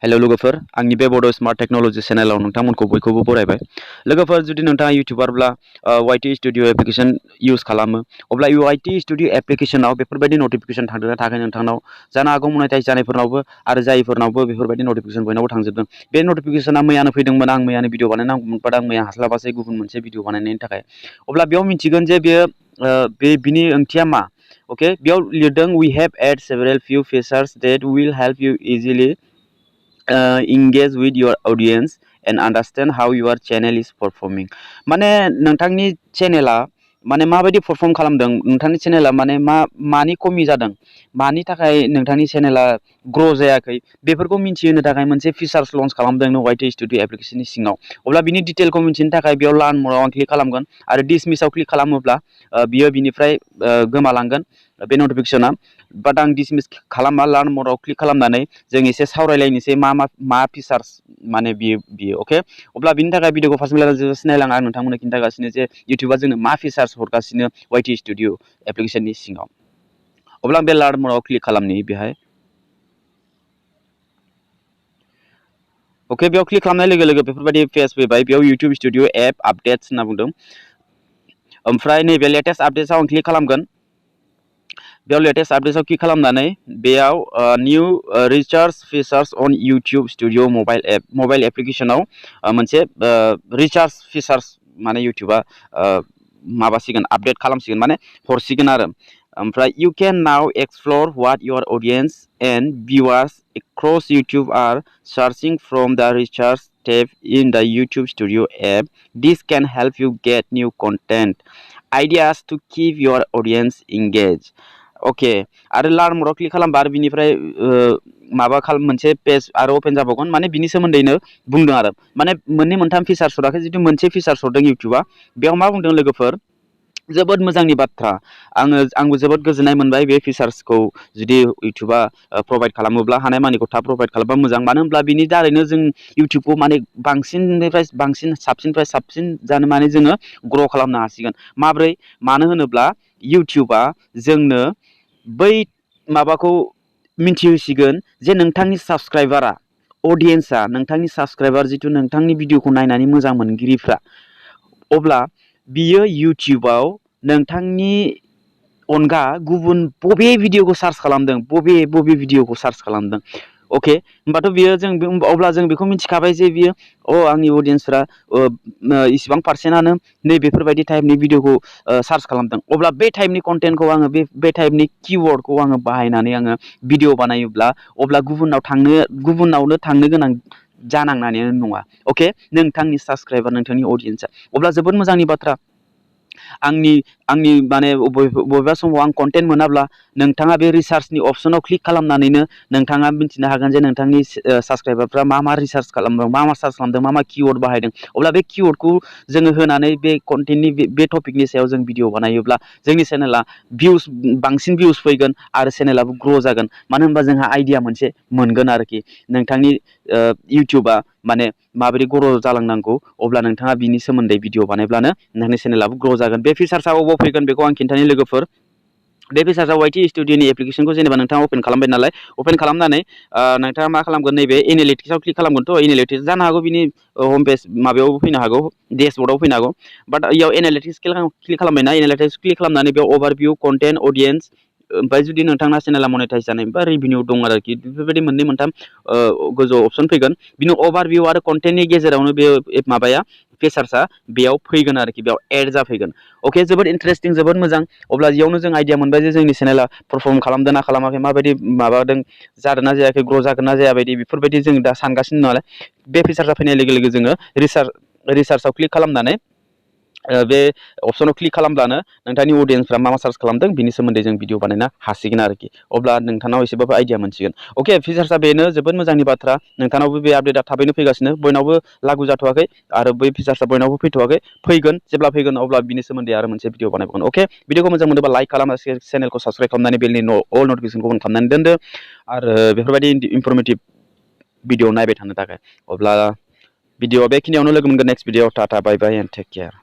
Hello लोगोफोर आंनि बे बड स्मार्ट टेक्नोलॉजी चेनेलाव नोंथांमोनखौ बयखौबो बरायबाय। लोगोफोर जुदि नोंथाङा यूट्यूबारब्ला YT स्टूडियो एप्लिकेशन यूज खालामो अब्ला YT स्टूडियो एप्लिकेशनाव बेफोरबायदि नोटिफिकेशन थांदोंना थाङाखै नोंथांनाव जानो हागौ मोनेटाइज जानायफोरनावबो आरो जायिफोरनावबो बेफोरबायदि नोटिफिकेशन बयनावबो थांजोबदों। बे नोटिफिकेशना मैयानो फैदोंमोन। आं मैयानो भिडिअ बानायनांगौमोन बाट आं मैया हास्लाबासै गुबुन मोनसे भिडिअ बानायनायनि थाखाय। अब्ला बेयाव मिथिगोन जे बिनि ओंथिया मा। ओके बेयाव लिरदों we have added several few features that will help you easily engage with your audience and understand how your channel is performing। माने नोंथांनि चेनेला माने माबायदि परफर्म खालामदों, नोंथांनि चेनेला माने मानि खमि जादों, मानि थाखाय नोंथांनि चेनेला ग्र' जायाखै, बेफोरखौ मिन्थिहोनो थाखाय मोनसे फिचार्स लन्च खालामदों YT स्टूडियो एप्लिकेशननि सिङाव। अब्ला बिनि डिटेलखौ मिन्थिनो थाखाय बेयाव लार्न मोराव आं क्लिक खालामगोन आरो डिसमिसाव क्लिक खालामोब्ला बियो बिनिफ्राय गोमालांगोन बे नोटिफिकेशना। बाट आं डिसमिस खालामा, लार्न मोराव क्लिक खालामनानै जों एसे सावरायलायनोसै मा फिचार्स माने बियो ओके। अब्ला बिनि थाखाय भिडिअखौ फार्स्ट सिनायलां आं नोंथांमोननो खिन्थागासिनो जे यूट्यूबा जोंनो मा फिचार्स हरगासिनो YT स्टूडियो एप्लिकेशननि सिङाव। अब्ला आं बे लार्न मोराव क्लिक खालामनि बेहाय। ओके बेयाव क्लिक खालामनाय लोगो लोगो बेफोरबायदि पेज फैबाय। बेयाव यूट्यूब स्टूडियो एप आपडेट्स होनना बुंदों। ओमफ्राय नैबे लेटेस्ट आपडेट्सआव आं क्लिक खालामगोन। बेयाव लेटेस्ट आपडेट्सआव क्लिक खालामनानै बेयाव निउ रिचार्ज फिचार्स अन यूट्यूब स्टूडियो मबाइल एप्लिकेशनाव मोनसे रिचार्ज फिचार्स माने यूट्यूबा माबासिगोन, आपडेट खालामसिगोन माने हरसिगोन आरो। ओमफ्राय you can now explore what your audience and viewers across YouTube are searching from the research tab in the YouTube Studio app. This can help you get new content ideas to keep your audience engaged. Okay आरो learn मोराव click खालामबा आरो बिनिफ्राय मोनसे page आरो अपेन जाबावगोन। माने बिनि सोमोन्दैनो बुंदों आरो माने मोननै मोनथाम फिचार्स हराखै, जितु मोनसे फिचार्स हरदों यूट्यूबा। बेयाव मा बुंदों लोगोफोर, जोबोद मोजांनि बाथ्रा। आंबो जोबोद गोजोननाय मोनबाय बे फिचार्सखौ जुदि यूट्यूबा प्रभाइड खालामोब्ला, हानायमानिखौ थाब प्रभाइड खालामबा मोजां। मानो होनब्ला बिनि दारैनो जों यूट्यूबखौ माने बांसिननिफ्राय बांसिन साबसिननिफ्राय साबसिन जानो माने जोङो ग्र' खालामनो हासिगोन। माब्रै? मानो होनोब्ला यूट्यूबा जोंनो बै माबाखौ मिन्थिहोसिगोन जे नोंथांनि साबस्क्राइबारा, अडियेन्सआ, नोंथांनि साबस्क्राइबार जितु नोंथांनि भिडिअखौ नायनानै मोजां मोनगिरिफ्रा, अब्ला बियो यूट्यूबाव नोंथांनि अनगा गुबुन बबे भिडिअखौ सार्च खालामदों, बबे भिडिअखौ सार्च खालामदों। ओके होमबाथ' बियो अब्ला जों बेखौ मिथिखाबाय जे बियो आंनि अडियेन्सफ्रा इसिबां पार्सेन्टआनो नै बेफोरबायदि टाइपनि भिडिअखौ सार्च खालामदों। अब्ला बे टाइपनि कन्टेन्टखौ आङो बे टाइपनि किवर्डखौ आङो बाहायनानै आङो भिडिअ बानायोब्ला अब्ला गुबुनावनो थांनो गोनां जानांनायानो नङा। ओके नोंथांनि साबस्क्राइबार, नोंथांनि अडियेन्सआ, अब्ला जोबोद मोजांनि बाथ्रा। आंनि माने बबेबा समाव आं कन्टेन्ट मोनाब्ला नोंथाङा बे रिसार्चनि अपसनाव क्लिक खालामनानैनो नोंथाङा मिन्थिनो हागोन जे नोंथांनि साबस्क्राइबारफ्रा मा रिसार्च खालामदों, मा सार्च खालामदों, मा किवर्ड बाहायदों। अब्ला बे किवर्डखौ जोङो होनानै बे कन्टेन्टनि बे टपिकनि सायाव जों भिडिअ बानायोब्ला जोंनि चेनेला बांसिन भिउस फैगोन आरो चेनेलाबो ग्र' जागोन। मानो होनबा जोंहा आइडिया मोनसे मोनगोन आरोखि नोंथांनि यूट्यूबा माने माबोरै ग्र' जालांनांगौ। अब्ला नोंथाङा बिनि सोमोन्दै भिडिअ बानायब्लानो नोंथांनि चेनेलाबो ग्र' जागोन। बे फिचार्सआ अबाव फैगोन बेखौ आं खिन्थानि लोगोफोर। बे फिचार्सआ YT स्टूडियोनि एप्लिकेशनखौ जेनेबा नोंथाङा अपेन खालामबाय नालाय, अपेन खालामनानै नोंथाङा मा खालामगोन, नैबे एनालिटिक्सआव क्लिक खालामगोनथ'। एनालिटिक्स जानो हागौ बिनि हम पेज माबायावबो फैनो हागौ, डेशबर्डआव फैनो हागौ। बाट इयाव एनालिटिक्स क्लिक खालामबायना, एनालिटिक्स क्लिक खालामनानै बेयाव अभारभिउ, कन्टेन्ट, अडियेन्स, ओमफ्राय जुदि नोंथांना चेनेला मनेटाइज जानाय बा रेभिनिउ दं आरोखि, बेफोरबायदि मोननै मोनथाम गोजौ अपसन फैगोन। बिनि अभारभिउ आरो कन्टेन्टनि गेजेरावनो बे माबाया फिचार्सआ बेयाव फैगोन आरोखि, बेयाव एड जाफैगोन। ओके जोबोद इन्टारेस्टिं, जोबोद मोजां। अब्ला इयावनो जों आइडिया मोनबाय जे जोंनि चेनेला परफर्म खालामदों ना खालामाखै, माबायदि माबादों, जादों ना जायाखै, ग्र' जागोन ना जाया बायदि, बेफोरबायदि जों दा सानगासिनो नालाय। बे फिचार्सआ फैनाय लोगो लोगो जोङो रिसार्चआव क्लिक खालामनानै बे अपसनाव क्लिक खालामब्लानो नोंथांनि अडियेन्सफ्रा मा सार्च खालामदों बिनि सोमोन्दै जों भिडिअ बानायनो हासिगोन आरोखि। अब्ला नोंथांनाव एसेबाबो आइडिया मोनसिगोन। ओके फिचार्सआ बेनो, जोबोद मोजांनि बाथ्रा। नोंथांनावबो बे आपडेटआ थाबैनो फैगासिनो, बयनावबो लागु जाथ'वाखै आरो बै फिचार्सआ बयनावबो फैथ'वाखै। फैगोन, जेब्ला फैगोन अब्ला बिनि सोमोन्दै आरो मोनसे भिडिअ बानायबावगोन। ओके भिडिअखौ मोजां मोनोबा लाइक खालाम, चेनेलखौ साबस्क्राइब खालामनानै बेलनि अल नटिफिकेसनखौ अन खालामनानै दोनदो आरो बेफोरबायदि इनफरमेटिभ भिडिअ नायबाय थानो थाखाय। अब्ला भिडिअआ बेखिनियावनो लोगो मोनगोन next video. Tata bye bye and take care.